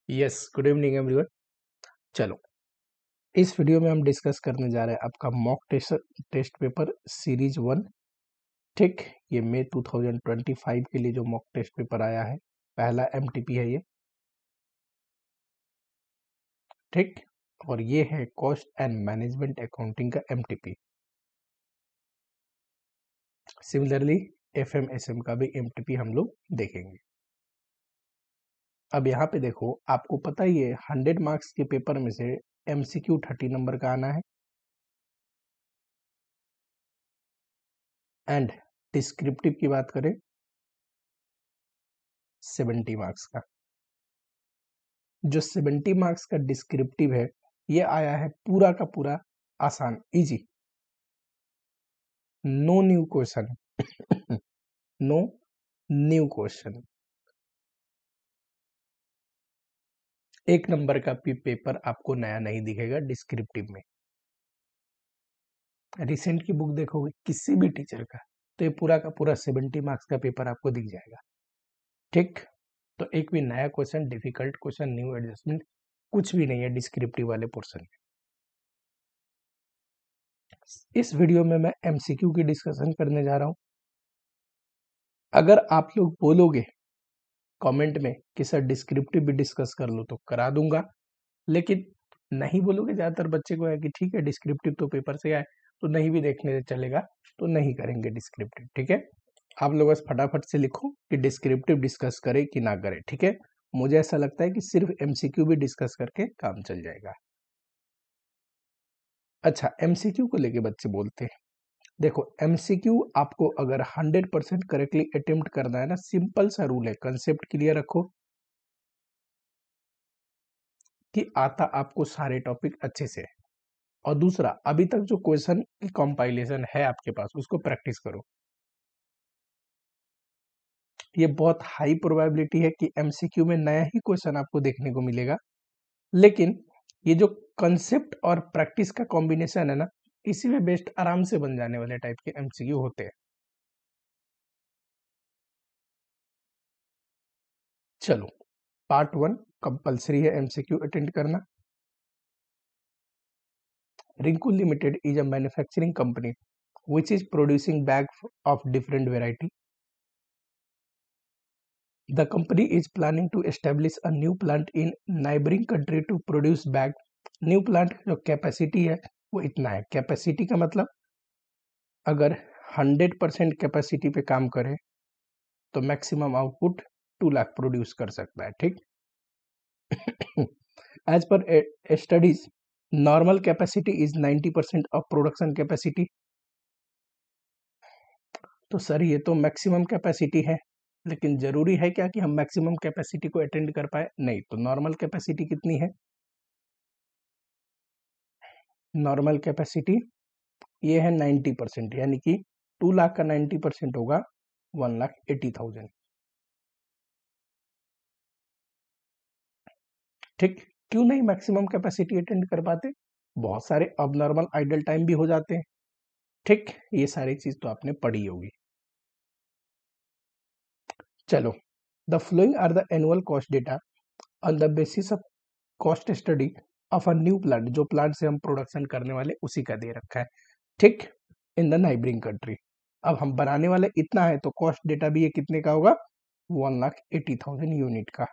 Yes, good evening everyone. चलो, इस video में हम डिस्कस करने जा रहे हैं आपका मॉक टेस्ट पेपर सीरीज 1। ठीक, ये मई 2025 के लिए जो मॉक टेस्ट पेपर आया है, पहला एमटीपी है ये। ठीक, और ये है कॉस्ट एंड मैनेजमेंट अकाउंटिंग का एमटीपी। सिमिलरली एफएमएसएम का भी एमटीपी हम लोग देखेंगे। अब यहाँ पे देखो, आपको पता ही है 100 मार्क्स के पेपर में से एमसीक्यू 30 नंबर का आना है एंड डिस्क्रिप्टिव की बात करें 70 मार्क्स का। जो 70 मार्क्स का डिस्क्रिप्टिव है, ये आया है पूरा का पूरा आसान, easy, no new question no new question. एक नंबर का पेपर आपको नया नहीं दिखेगा डिस्क्रिप्टिव में। रिसेंट की बुक देखोगे किसी भी टीचर का, तो ये पूरा का पूरा 70 मार्क्स का पेपर आपको दिख जाएगा। ठीक, तो एक भी नया question, difficult question, new adjustment कुछ भी नहीं है डिस्क्रिप्टिव वाले पोर्शन में। इस वीडियो में मैं एमसीक्यू की डिस्कशन करने जा रहा हूं। अगर आप लोग बोलोगे कमेंट में कि सर डिस्क्रिप्टिव भी डिस्कस कर लो, तो करा दूंगा, लेकिन नहीं बोलोगे, ज्यादातर बच्चे को है कि ठीक है डिस्क्रिप्टिव तो पेपर से आए, तो नहीं भी देखने से चलेगा, तो नहीं करेंगे डिस्क्रिप्टिव। ठीक है, आप लोग बस फटाफट से लिखो कि डिस्क्रिप्टिव डिस्कस करें कि ना करें। ठीक है, मुझे ऐसा लगता है कि सिर्फ एमसीक्यू भी डिस्कस करके काम चल जाएगा। अच्छा, एमसीक्यू को लेके बच्चे बोलते हैं, देखो एमसीक्यू आपको अगर 100% करेक्टली अटेम्प्ट करना है ना, सिंपल सा रूल है, कंसेप्ट क्लियर रखो कि आता आपको सारे टॉपिक अच्छे से है। और दूसरा, अभी तक जो क्वेश्चन की कंपाइलेशन है आपके पास, उसको प्रैक्टिस करो। ये बहुत हाई प्रोबेबिलिटी है कि एमसीक्यू में नया ही क्वेश्चन आपको देखने को मिलेगा, लेकिन ये जो कंसेप्ट और प्रैक्टिस का कॉम्बिनेशन है ना, इसी में बेस्ट आराम से बन जाने वाले टाइप के एमसीक्यू होते हैं। चलो, पार्ट 1 कंपल्सरी है एमसीक्यू अटेंड करना। Rinku Limited is a manufacturing company which is producing bags of different variety. The company is planning to establish a new plant in neighboring country to produce bag. New plant जो capacity है वो इतना है। Capacity का मतलब अगर 100% capacity पे काम करे तो मैक्सिमम आउटपुट 2 लाख प्रोड्यूस कर सकता है। ठीक, as per studies normal capacity is 90% of production capacity. तो सर ये तो मैक्सिमम कैपेसिटी है, लेकिन जरूरी है क्या कि हम मैक्सिमम कैपेसिटी को अटेंड कर पाए? नहीं। तो नॉर्मल कैपेसिटी कितनी है? नॉर्मल कैपेसिटी ये है 90%, यानी कि 2 लाख का 90% होगा 1,80,000। ठीक, क्यों नहीं मैक्सिमम कैपेसिटी अटेंड कर पाते? बहुत सारे अब नॉर्मल आइडल टाइम भी हो जाते हैं। ठीक, ये सारी चीज तो आपने पढ़ी होगी। चलो, the following are the annual cost data on the basis of cost study of a new plant. जो प्लांट से हम प्रोडक्शन करने वाले उसी का दे रखा है। ठीक, इन द नाइबरिंग कंट्री। अब हम बनाने वाले इतना है, तो कॉस्ट डेटा भी ये कितने का होगा? 1,80,000 यूनिट का,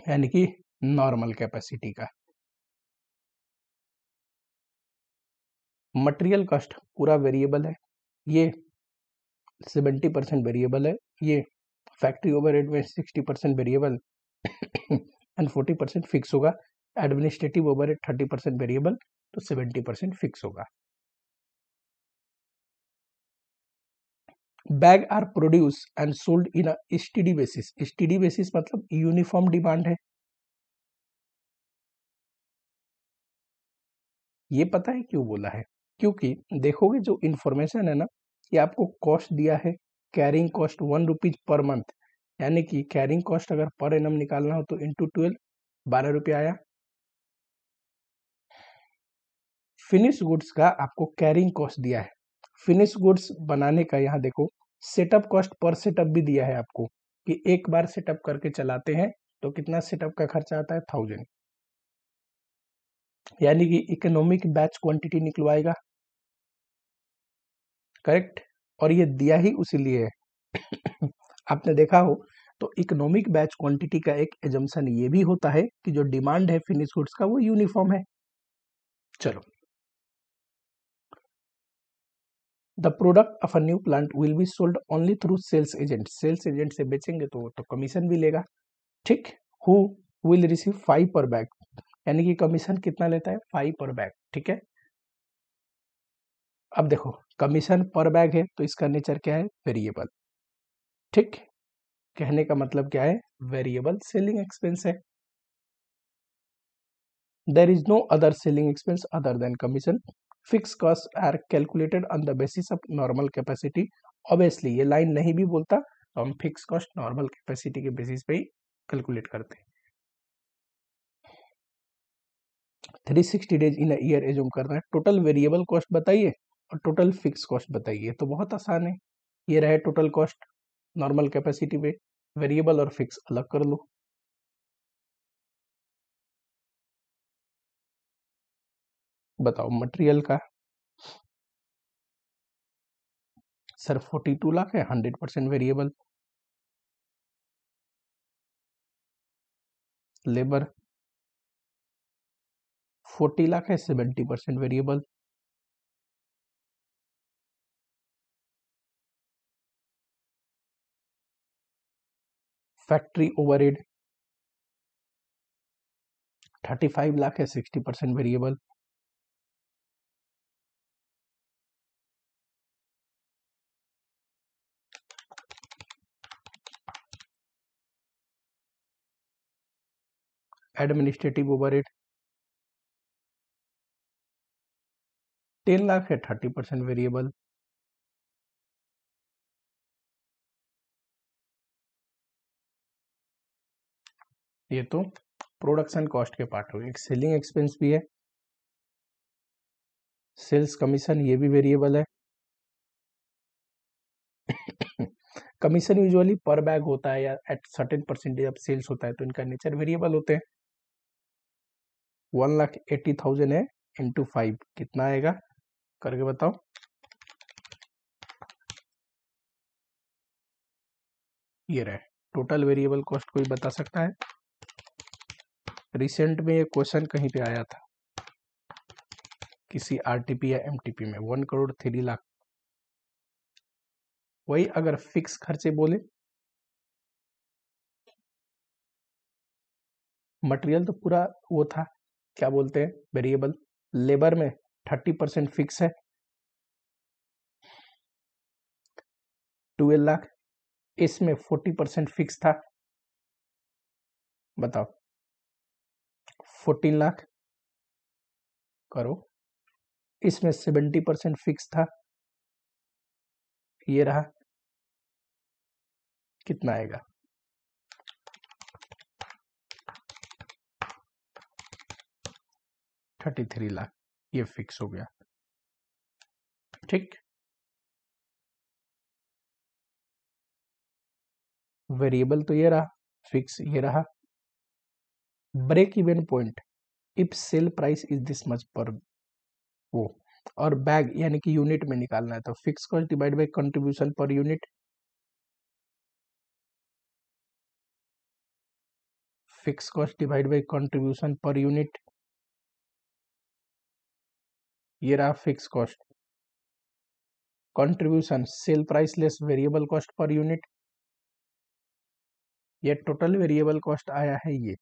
यानी कि नॉर्मल कैपेसिटी का। मटेरियल कॉस्ट पूरा वेरिएबल है, ये 70% वेरिएबल है। ये फैक्ट्री ओवरहेड में 60% वेरिएबल एंड 40% फिक्स होगा। एडमिनिस्ट्रेटिव ओवरहेड 30% वेरिएबल, तो 70% फिक्स होगा। Bag are produce and sold in steady basis. Steady basis मतलब यूनिफॉर्म डिमांड है। ये पता है क्यों बोला है? क्योंकि देखोगे जो इंफॉर्मेशन है ना, ये आपको कॉस्ट दिया है, carrying cost 1 rupees per month, यानी कि कैरिंग कॉस्ट अगर पर एनम निकालना हो तो इंटू 12, 12 रुपये आया। फिनिश गुड्स का आपको कैरिंग कॉस्ट दिया है। फिनिश गुड्स बनाने का यहाँ देखो सेटअप कॉस्ट पर सेटअप भी दिया है आपको, कि एक बार सेटअप करके चलाते हैं तो कितना सेटअप का खर्चा आता है 1000, यानी कि इकोनॉमिक बैच क्वांटिटी निकलवाएगा, करेक्ट। और ये दिया ही उसीलिए है आपने देखा हो तो इकोनॉमिक बैच क्वांटिटी का एक एजम्पशन ये भी होता है कि जो डिमांड है फिनिश गुड्स का वो यूनिफॉर्म है। चलो, the product of a new plant will be sold only through sales agent, sales agent से बेचेंगे तो कमीशन भी लेगा, ठीक। हु विल रिसीव 5 पर बैग, यानी कि कमीशन कितना लेता है 5 पर बैग, ठीक है। अब देखो कमीशन पर बैग है तो इसका नेचर क्या है वेरिएबल, ठीक। कहने का मतलब क्या है वेरिएबल सेलिंग एक्सपेंस है। There is no other selling expense other than commission, fix cost are calculated on the basis of normal capacity. Obviously ये लाइन नहीं भी बोलता तो हम फिक्स कॉस्ट नॉर्मल कैपेसिटी के बेसिस पे ही कैलकुलेट करते हैं। 360 डेज इन ईयर एज्यूम करना है, टोटल वेरिएबल कॉस्ट बताइए और टोटल फिक्स कॉस्ट बताइए, तो बहुत आसान है। ये रहे टोटल कॉस्ट नॉर्मल कैपेसिटी पे, वेरिएबल और फिक्स अलग कर लो। बताओ मटेरियल का सर 42 लाख है, 100% वेरिएबल। लेबर 40 लाख है, 70% वेरिएबल। फैक्ट्री ओवरहेड 35 लाख है, 60% वेरिएबल। एडमिनिस्ट्रेटिव ओवरहेड 10 लाख है, 30% वेरिएबल। ये तो प्रोडक्शन कॉस्ट के पार्ट हो गए। एक सेलिंग एक्सपेंस भी है, सेल्स कमीशन, ये भी वेरिएबल है। कमीशन यूजुअली पर बैग होता है या at certain percentage of sales होता है तो इनका नेचर वेरिएबल होते हैं। 1,80,000 है इंटू 5 कितना आएगा करके बताओ। ये रहे टोटल वेरिएबल कॉस्ट, कोई बता सकता है? रिसेंट में ये क्वेश्चन कहीं पे आया था किसी आरटीपी या एमटीपी में, 1,03,00,000। वही अगर फिक्स खर्चे बोले, मटेरियल तो पूरा वो था, क्या बोलते हैं वेरिएबल। लेबर में 30% फिक्स है 12 लाख, इसमें 40% फिक्स था, बताओ 14 लाख करो। इसमें 70% फिक्स था, ये रहा, कितना आएगा 33 लाख, ये फिक्स हो गया, ठीक। वेरिएबल तो ये रहा, फिक्स ये रहा। Break even point if sale price is this much पर वो, और बैग यानी कि यूनिट में निकालना है तो fix cost divide by contribution per unit, fix cost divide by contribution per unit, ये रहा fix cost. Contribution sale price less variable cost per unit, ये टोटल वेरिएबल कॉस्ट आया है ये,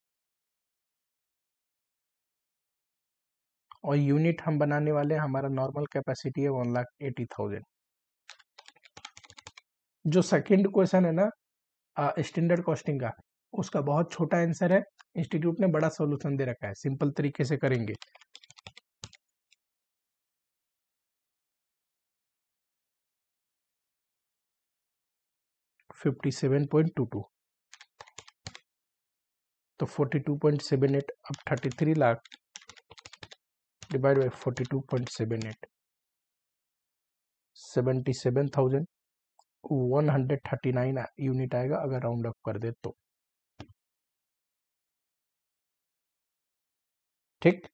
और यूनिट हम बनाने वाले हैं, हमारा नॉर्मल कैपेसिटी है 1,80,000। जो सेकंड क्वेश्चन है ना स्टैंडर्ड कॉस्टिंग का, उसका बहुत छोटा आंसर है, इंस्टीट्यूट ने बड़ा सॉल्यूशन दे रखा है, सिंपल तरीके से करेंगे। $57.22 तो 42.78, अब 33 लाख डिवाइड बाई 42.78, 77,139 यूनिट आएगा अगर राउंड अप कर दे तो। ठीक।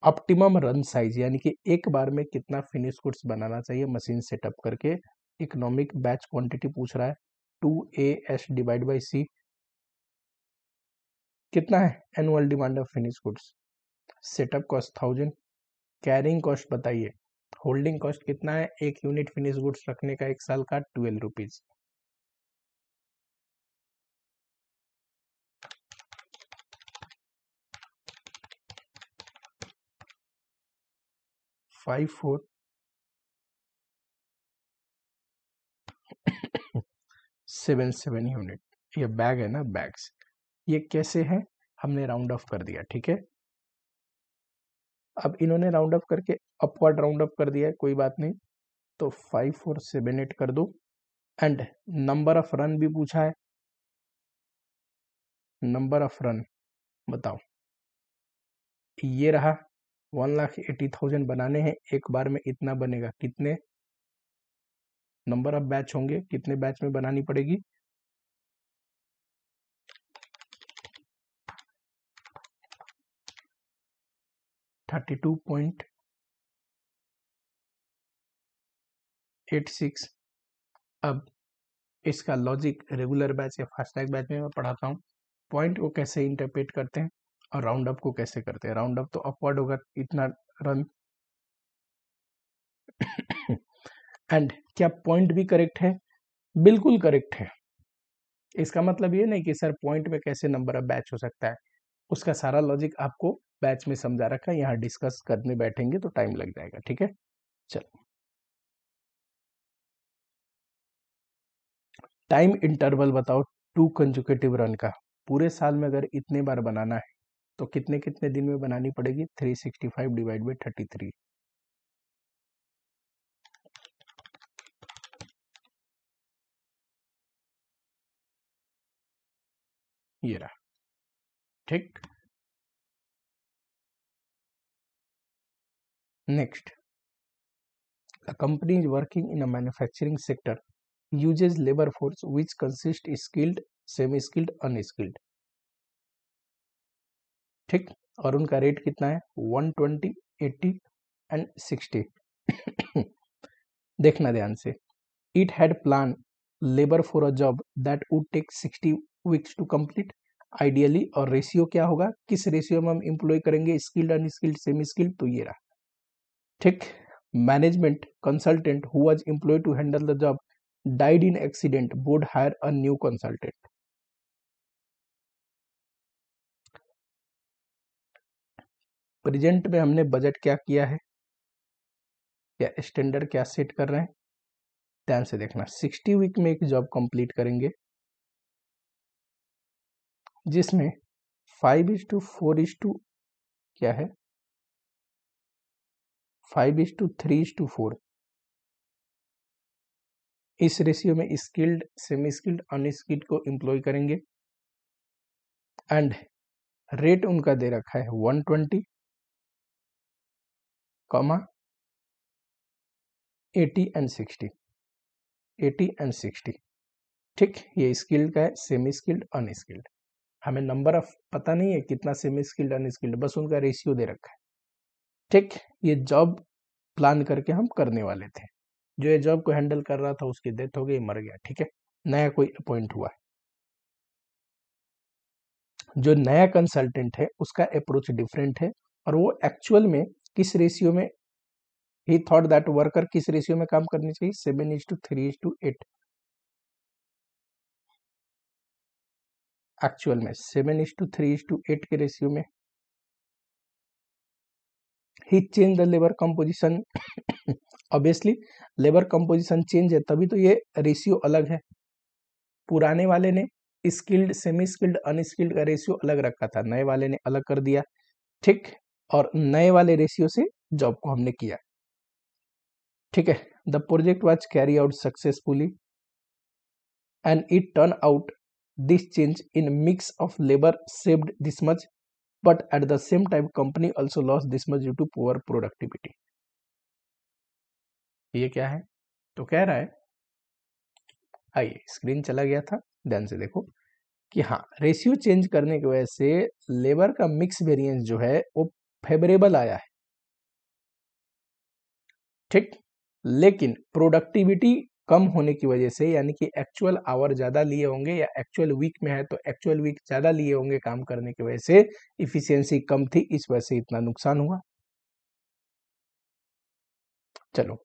ऑप्टिमम रन साइज यानी कि एक बार में कितना फिनिश गुड्स बनाना चाहिए मशीन सेटअप करके। इकोनॉमिक बैच क्वांटिटी पूछ रहा है 2AS डिवाइड बाई सी। कितना है annual demand of finish goods. Setup cost 1000। Carrying cost बताइए। होल्डिंग कॉस्ट कितना है एक यूनिट फिनिश गुड्स रखने का एक साल का 12 रुपीज। Five 477 unit. ये बैग है ना, बैग्स। ये कैसे है, हमने राउंड ऑफ कर दिया, ठीक है। अब इन्होंने राउंड ऑफ करके अपवर्ड राउंड ऑफ कर दिया है, कोई बात नहीं। तो 5478 कर दो। एंड नंबर ऑफ रन भी पूछा है। नंबर ऑफ रन बताओ। ये रहा 1,80,000 बनाने हैं, एक बार में इतना बनेगा। कितने नंबर ऑफ बैच होंगे, कितने बैच में बनानी पड़ेगी। $32.86। अब इसका लॉजिक रेगुलर बैच या फास्टैग बैच में मैं पढ़ाता हूँ। पॉइंट को कैसे इंटरप्रेट करते हैं और राउंड अप को कैसे करते हैं। राउंड अप तो अपवर्ड होगा इतना रन। एंड क्या पॉइंट भी करेक्ट है, बिल्कुल करेक्ट है। इसका मतलब ये नहीं कि सर पॉइंट में कैसे नंबर ऑफ बैच हो सकता है, उसका सारा लॉजिक आपको बैच में समझा रखा है। यहाँ डिस्कस करने बैठेंगे तो टाइम लग जाएगा, ठीक है। चलो, टाइम इंटरवल बताओ 2 कंजुकेटिव रन का। पूरे साल में अगर इतने बार बनाना है तो कितने कितने दिन में बनानी पड़ेगी। 365 डिवाइड बाई 33। ये रहा, ठीक। Next, a company is working in a manufacturing sector uses labor force which consists skilled, semi skilled, unskilled, ठीक। और उनका रेट कितना है 120, 80 एंड 60। देखना ध्यान से। It had plan labour for a job that would take 60 weeks to complete ideally. और ratio क्या होगा, किस रेशियो में हम एम्प्लॉय करेंगे स्किल्ड, अनस्किल्ड, सेमी स्किल्ड, तो ये रहा, ठीक। Management consultant who was employed to handle the job died in accident would hire a new consultant. Present में हमने बजट क्या किया है या स्टैंडर्ड क्या सेट कर रहे हैं, ध्यान से देखना। 60 वीक में एक जॉब कंप्लीट करेंगे जिसमें 5:4 क्या है 5:3:4 इस रेशियो में स्किल्ड, सेमी स्किल्ड, अनस्किल्ड को एम्प्लॉय करेंगे। एंड रेट उनका दे रखा है 120, 80 एंड 60, 80 एंड 60, ठीक। ये स्किल्ड का है, सेमी स्किल्ड, अनस्किल्ड। हमें नंबर ऑफ पता नहीं है कितना सेमी स्किल्ड, अनस्किल्ड, बस उनका रेशियो दे रखा है, ठीक। ये जॉब प्लान करके हम करने वाले थे। जो ये जॉब को हैंडल कर रहा था उसकी डेथ हो गई, मर गया, ठीक है। नया कोई अपॉइंट हुआ। जो नया कंसल्टेंट है उसका अप्रोच डिफरेंट है और वो एक्चुअल में किस रेशियो में ही थॉट दैट वर्कर किस रेशियो में काम करनी चाहिए 7:3:8। एक्चुअल में 7:3:8 के रेशियो में ही change the labour composition. Obviously labour composition change है तभी तो ये रेशियो अलग है। पुराने वाले ने स्किल्ड, सेमी स्किल्ड, अनस्किल्ड का रेशियो अलग रखा था, नए वाले ने अलग कर दिया, ठीक। और नए वाले रेशियो से जॉब को हमने किया, ठीक है। The project was carry out successfully and it turn out this change in mix of labour saved this much but at the same time company also loss this much due to poor productivity. ये क्या है, तो कह रहा है, आइए screen चला गया था, ध्यान से देखो। कि हाँ रेशियो चेंज करने की वजह से लेबर का मिक्स वेरिएंस जो है वो फेवरेबल आया है, ठीक। लेकिन प्रोडक्टिविटी कम होने की वजह से, यानी कि एक्चुअल आवर ज़्यादा लिए होंगे या एक्चुअल वीक में है तो एक्चुअल वीक ज़्यादा लिए होंगे काम करने की वजह से इफिशियंसी कम थी, इस वजह से इतना नुकसान हुआ। चलो,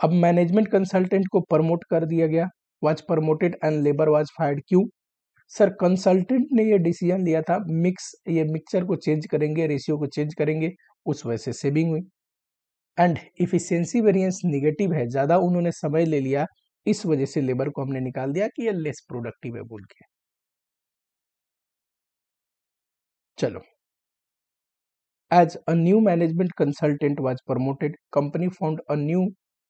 अब मैनेजमेंट कंसल्टेंट को प्रमोट कर दिया गया, was promoted and labour was fired. क्यों सर? कंसल्टेंट ने ये डिसीजन लिया था, ये मिक्सचर को चेंज करेंगे, रेशियो को चेंज करेंगे, उस वजह से सेविंग हुई। एंड इफिशियंसी वेरिएंस निगेटिव है, ज्यादा उन्होंने समय ले लिया, इस वजह से लेबर को हमने निकाल दिया कि ये लेस प्रोडक्टिव है बोल के। चलो, as a new management consultant was promoted, company found a new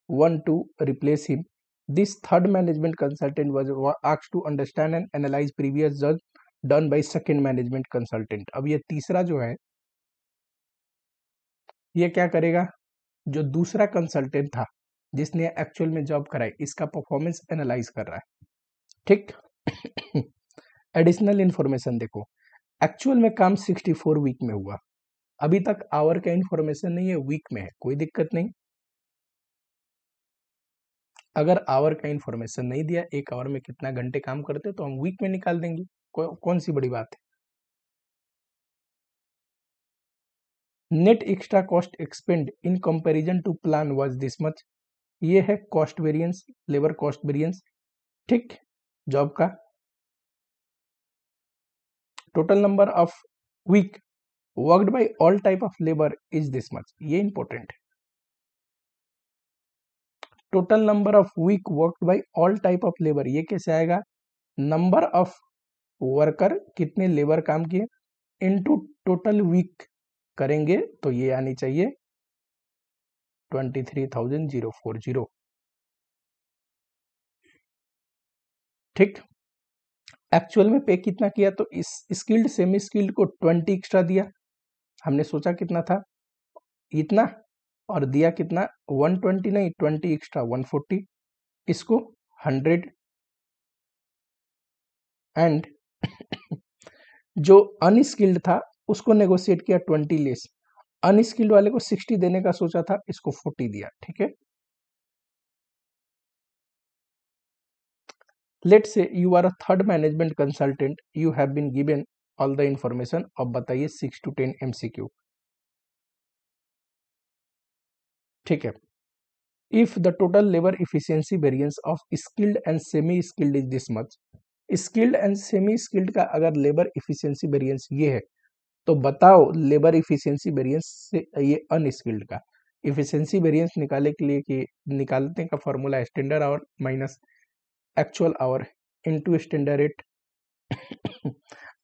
one to replace him. This third management consultant was asked to understand and analyze previous judge done by second management consultant. अब ये तीसरा जो है ये क्या करेगा? जो दूसरा कंसल्टेंट था जिसने एक्चुअल में जॉब कराई, इसका परफॉर्मेंस एनालाइज कर रहा है, ठीक। एडिशनल इंफॉर्मेशन देखो, एक्चुअल में काम 64 वीक में हुआ, अभी तक आवर का इंफॉर्मेशन नहीं है, वीक में है, कोई दिक्कत नहीं। अगर आवर का इंफॉर्मेशन नहीं दिया, एक आवर में कितना घंटे काम करते तो हम वीक में निकाल देंगे, कौन सी बड़ी बात है। Net extra cost expend in comparison to plan was this much, ये है cost variance, labour cost variance, ठीक। जॉब का total number of week worked by all type of labour is this much, ये इंपॉर्टेंट है। Total number of week worked by all type of labour, ये कैसे आएगा? Number of worker, कितने labour काम किए, इनटू टोटल वीक करेंगे तो ये आनी चाहिए 23,040, ठीक। एक्चुअल में पे कितना किया? तो इस स्किल्ड सेमी स्किल्ड को 20 एक्स्ट्रा दिया, हमने सोचा कितना था इतना, और दिया कितना? 120 नहीं, 20 एक्स्ट्रा 140, इसको 100 एंड जो अनस्किल्ड था उसको नेगोशिएट किया 20 लेस, अनस्किल्ड वाले को 60 देने का सोचा था, इसको 40 दिया, ठीक है। Let's say you are a third management consultant, you have been given all the information. अब बताइए 6 to 10 MCQ, ठीक है। If the total labour efficiency variance of skilled and semi skilled is this much, skilled and semi skilled का अगर labour efficiency variance ये है तो बताओ लेबर इफिशियंसी वेरिएंस से ये अनस्किल्ड का इफिशियंसी वेरिएंस निकाले के लिए कि निकालने का फॉर्मूला है standard our minus actual our into standard rate.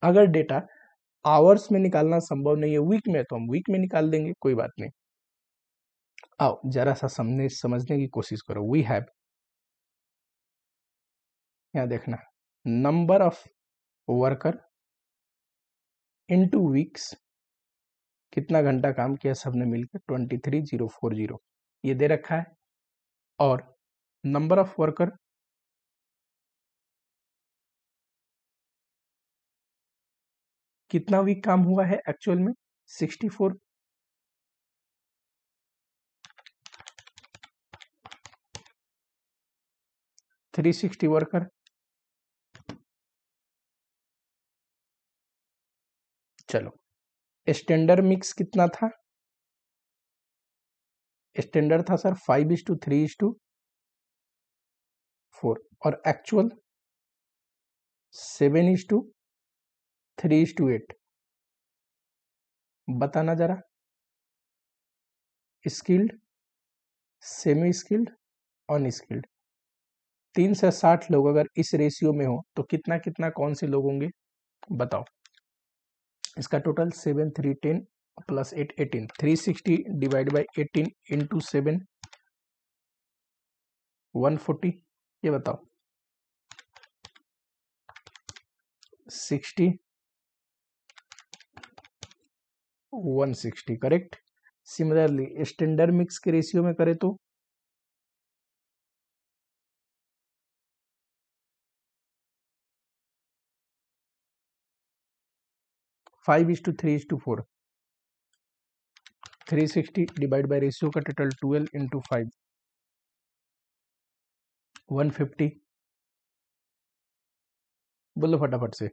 अगर डेटा आवर्स में निकालना संभव नहीं है वीक में, तो हम वीक में निकाल देंगे, कोई बात नहीं। आओ जरा सा समझने की कोशिश करो। वी हैव, यहाँ देखना, number of worker into weeks, कितना घंटा काम किया सबने मिलकर 23,040 ये दे रखा है, और नंबर ऑफ वर्कर कितना वीक काम हुआ है एक्चुअल में 64, 360 वर्कर। चलो, स्टैंडर्ड मिक्स कितना था? स्टैंडर्ड था सर 5:3:4 और एक्चुअल 7:3:8। बताना जरा, स्किल्ड, सेमी स्किल्ड, अनस्किल्ड, 3 से 60 लोग अगर इस रेशियो में हो तो कितना कितना कौन से लोग होंगे बताओ। इसका total 7 3 10 plus 8 18, 360 divide by 18 into 7 140, ये बताओ 60 160, करेक्ट। सिमिलरली स्टैंडर्ड मिक्स के रेशियो में करे तो 5:3:4, 360 डिवाइड बाय रेशियो का टोटल 12 इंटू 5, 150, बोलो फटाफट से,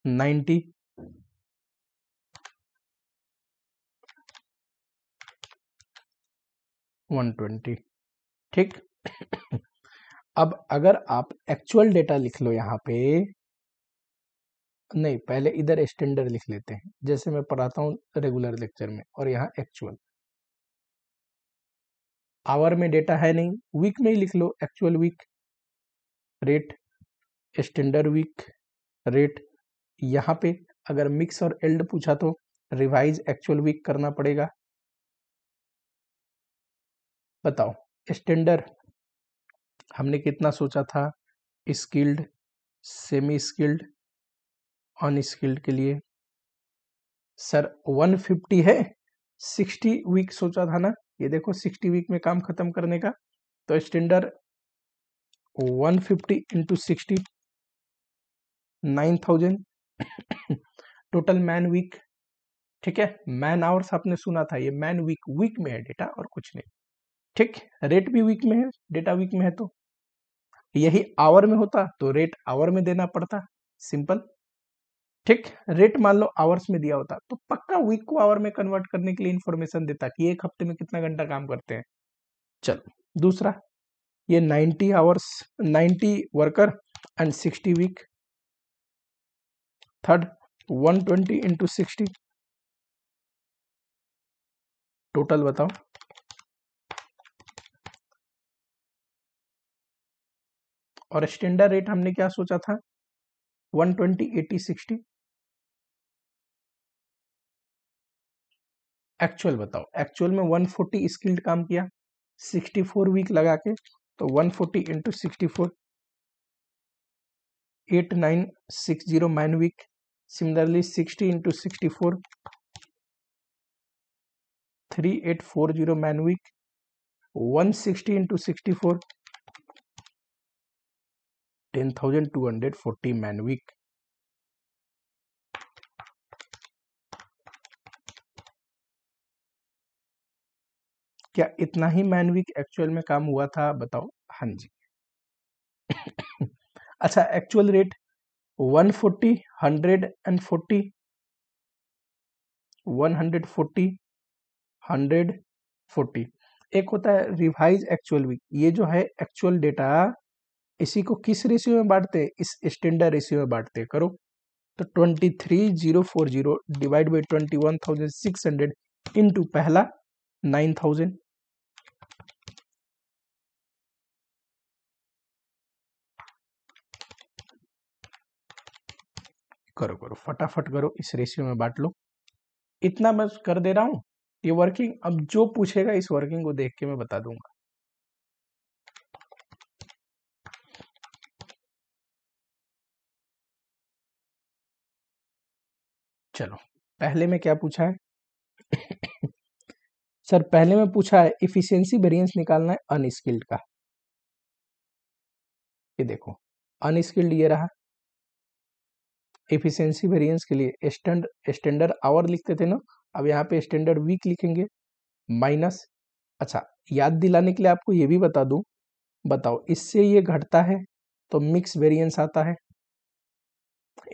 90, 120, ठीक। अब अगर आप एक्चुअल डेटा लिख लो यहाँ पे, नहीं पहले इधर स्टैंडर्ड लिख लेते हैं जैसे मैं पढ़ाता हूँ रेगुलर लेक्चर में, और यहाँ एक्चुअल। आवर में डेटा है नहीं, वीक में ही लिख लो, actual wage rate, standard wage rate. यहाँ पे अगर मिक्स और एल्ड पूछा तो रिवाइज एक्चुअल वीक करना पड़ेगा। बताओ स्टैंडर्ड हमने कितना सोचा था, स्किल्ड, सेमी स्किल्ड, अनस्किल्ड के लिए सर 150 है, 60 वीक सोचा था ना, ये देखो 60 वीक में काम खत्म करने का, तो standard 150 into 60, 9000 total man week, ठीक है। मैन आवर्स आपने सुना था, ये मैन वीक, वीक में है डेटा और कुछ नहीं, ठीक। रेट भी वीक में है, डेटा वीक में है, तो यही आवर में होता तो रेट आवर में देना पड़ता, सिंपल, ठीक। रेट मान लो आवर्स में दिया होता तो पक्का वीक को आवर में कन्वर्ट करने के लिए इंफॉर्मेशन देता कि एक हफ्ते में कितना घंटा काम करते हैं। चलो दूसरा, ये 90 hours, 90 worker and 60 week. Third 120 into 60, total बताओ। और स्टैंडर्ड रेट हमने क्या सोचा था, 120 80 60। एक्चुअल बताओ, एक्चुअल में 140 स्किल्ड काम किया 64 वीक लगा के, तो 140 into 64, 8960 man week. Similarly 60 into 64, 3840 man week. 160 into 64, 10,240 man week. क्या इतना ही मैन वीक एक्चुअल में काम हुआ था, बताओ। हाँ जी। अच्छा एक्चुअल रेट 140, 140, 140, 140। एक होता है रिवाइज एक्चुअल वीक, ये जो है एक्चुअल डेटा, इसी को किस रेशियो में बांटते हैं, इस स्टैंडर्ड रेशियो में बांटते हैं, करो तो 23040 डिवाइड बाई 21,600 इंटू पहला 9,000, करो करो फटाफट करो, इस रेशियो में बांट लो। इतना मैं कर दे रहा हूं, ये वर्किंग अब जो पूछेगा इस वर्किंग को देख के मैं बता दूंगा। चलो पहले में क्या पूछा है सर, पहले में पूछा है इफिशियंसी वेरिएंस निकालना है अनस्किल्ड का। ये देखो अनस्किल्ड ये रहा, एफिशिएंसी वेरिएंस के लिए स्टैंडर्ड आवर लिखते थे ना, अब यहाँ पे स्टैंडर्ड वीक लिखेंगे माइनस। अच्छा याद दिलाने के लिए आपको ये भी बता दूं, बताओ इससे ये घटता है तो मिक्स वेरिएंस आता है,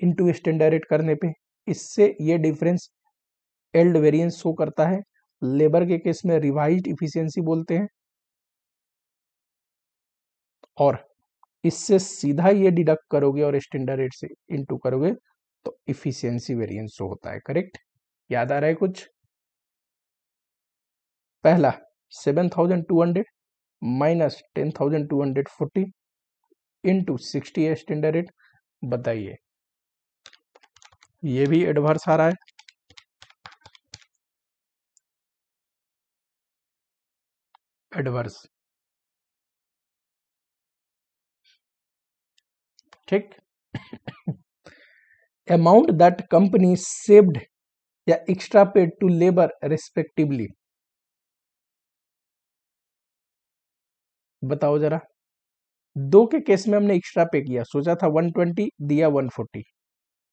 इनटू स्टैंडर्ड रेट करने पे इससे ये डिफरेंस एल्ड वेरिएंस शो करता है। लेबर के केस में रिवाइज्ड इफिशियंसी बोलते हैं, और इससे सीधा ये डिडक्ट करोगे और स्टैंडर्ड रेट से इनटू करोगे तो इफिशियंसी वेरिएंस शो होता है, करेक्ट। याद आ रहा है कुछ। पहला 7,200 माइनस 10,240 इंटू 60 है स्टैंडर्ड रेट। बताइए ये भी एडवर्स आ रहा है, एडवर्स, ठीक। अमाउंट दैट कंपनी सेव्ड या extra paid to labour respectively, बताओ जरा। दो के केस में हमने एक्स्ट्रा पे किया, सोचा था 120 दिया 140,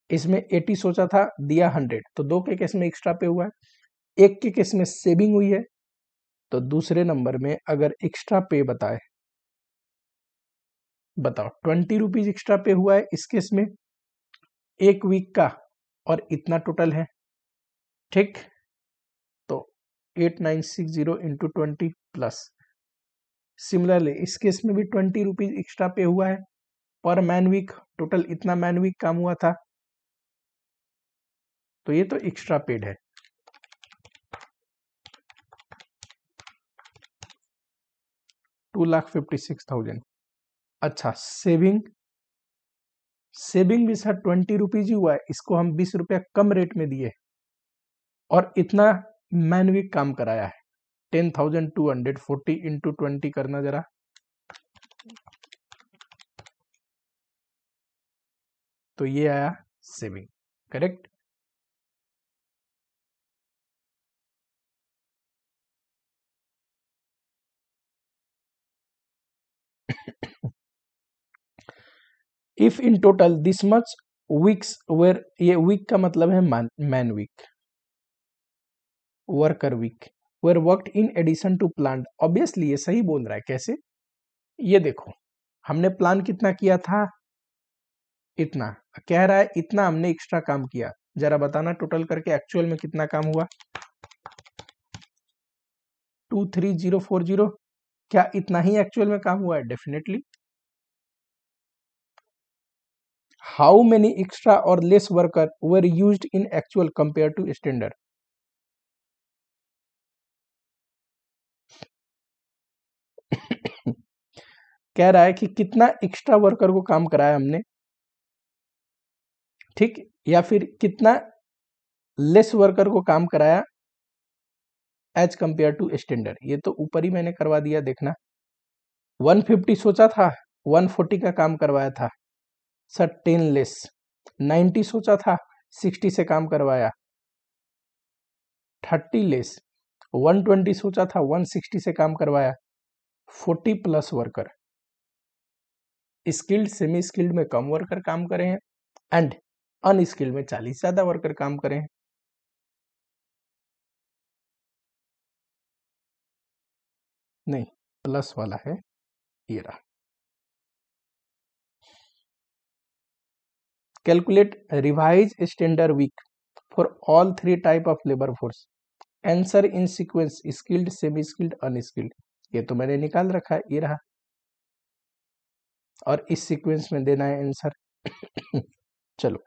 इसमें 80 सोचा था, दिया 100, तो 2 के केस में एक्स्ट्रा पे हुआ है, 1 के केस में सेविंग हुई है। तो दूसरे नंबर में अगर एक्स्ट्रा पे बताए, बताओ 20 रुपीज एक्स्ट्रा पे हुआ है इस केस में, 1 वीक का, और इतना टोटल है, ठीक। तो 8960 इंटू 20 प्लस, सिमिलरली इस केस में भी 20 रुपीज एक्स्ट्रा पे हुआ है पर मैन वीक, टोटल इतना मैन वीक काम हुआ था, तो ये तो एक्स्ट्रा पेड है। $2,56,000। अच्छा, सेविंग भी सर 20 रुपीज ही हुआ है, इसको हम 20 रुपया कम रेट में दिए और इतना मैन वीक काम कराया है। 10,240 इंटू 20 करना जरा, तो ये आया saving, correct. If in total this much weeks were, ये वीक का मतलब है man week, worker week, were worked in addition to plan. Obviously ये सही बोल रहा है, कैसे, ये देखो हमने प्लान कितना किया था, इतना, कह रहा है इतना हमने एक्स्ट्रा काम किया, जरा बताना टोटल करके एक्चुअल में कितना काम हुआ। 23040, क्या इतना ही एक्चुअल में काम हुआ है? डेफिनेटली। हाउ मेनी एक्स्ट्रा और less worker were used in actual compare to standard? कह रहा है कि कितना एक्स्ट्रा वर्कर को काम कराया हमने, ठीक, या फिर कितना लेस वर्कर को काम कराया एज कंपेयर टू स्टैंडर्ड। ये तो ऊपर ही मैंने करवा दिया, देखना। 150 सोचा था, 140 का काम करवाया था सर, 10 लेस। 90 सोचा था, 60 से काम करवाया, 30 लेस। 120 सोचा था, 160 से काम करवाया, 40 plus worker. Skilled semi skilled में कम वर्कर काम करे हैं एंड अनस्किल्ड में 40 ज्यादा वर्कर काम करे हैं। नहीं, प्लस वाला है, ये रहा। Calculate revise standard week for all 3 type of labour force, answer in sequence, skilled semi skilled unskilled. ये तो मैंने निकाल रखा है, ये रहा, और इस सीक्वेंस में देना है आंसर। चलो,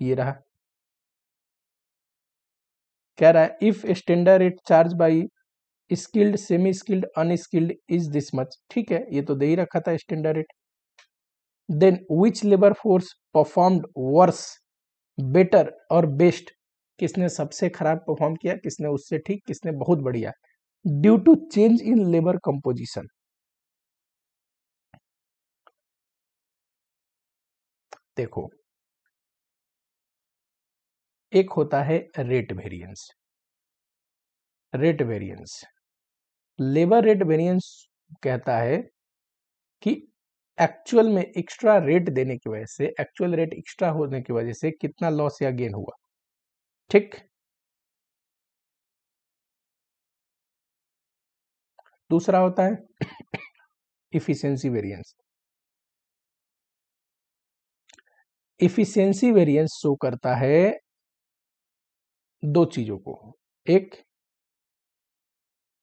ये रहा। कह रहा है if standard rate charge by skilled semi skilled unskilled is this much, ठीक है, ये तो दे ही रखा था standard rate. Then which labour force performed worse, better और बेस्ट, किसने सबसे खराब परफॉर्म किया, किसने उससे ठीक, किसने बहुत बढ़िया, due to change in labour composition. देखो, एक होता है rate variance, rate variance, labour rate variance कहता है कि एक्चुअल में एक्स्ट्रा रेट देने की वजह से, एक्चुअल रेट एक्स्ट्रा होने की वजह से कितना लॉस या गेन हुआ, ठीक। दूसरा होता है efficiency variance. Efficiency variance show करता है दो चीजों को, एक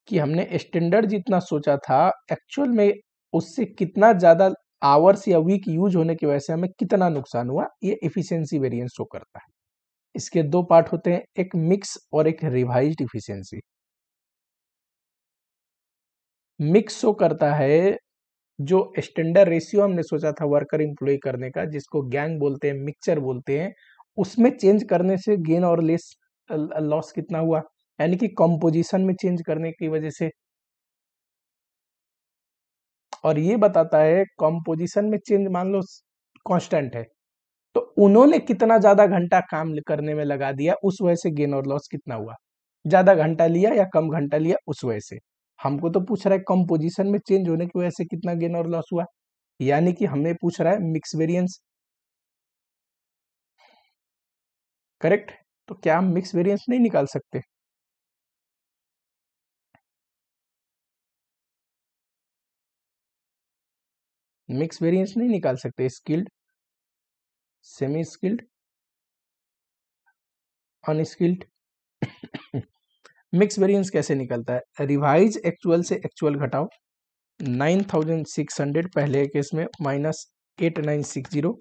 कि हमने स्टैंडर्ड जितना सोचा था एक्चुअल में उससे कितना ज्यादा आवर्स या वीक यूज होने की वजह से हमें कितना नुकसान हुआ, ये इफिशिएंसी वेरिएंस शो करता है। इसके दो पार्ट होते हैं, एक मिक्स और एक रिवाइज्ड इफिशिएंसी। मिक्स शो करता है जो स्टैंडर्ड रेशियो हमने सोचा था वर्कर एम्प्लॉय करने का, जिसको गैंग बोलते हैं, मिक्सचर बोलते हैं, उसमें चेंज करने से गेन और लेस लॉस कितना हुआ, यानी कि कंपोजिशन में चेंज करने की वजह से। और ये बताता है कंपोजिशन में चेंज मान लो कांस्टेंट है, तो उन्होंने कितना ज्यादा घंटा काम करने में लगा दिया, उस वजह से गेन और लॉस कितना हुआ, ज्यादा घंटा लिया या कम घंटा लिया, उस वजह से। हमको तो पूछ रहा है कंपोजिशन में चेंज होने की वजह से कितना गेन और लॉस हुआ, यानी कि हमें पूछ रहा है मिक्स वेरिएंस, करेक्ट। तो क्या हम मिक्स वेरिएंस नहीं निकाल सकते? मिक्स वेरिएंस नहीं निकाल सकते, skilled, semi skilled, unskilled. Mix variance कैसे निकलता है? रिवाइज एक्चुअल से एक्चुअल घटाओ, 9600 पहले केस में माइनस 8960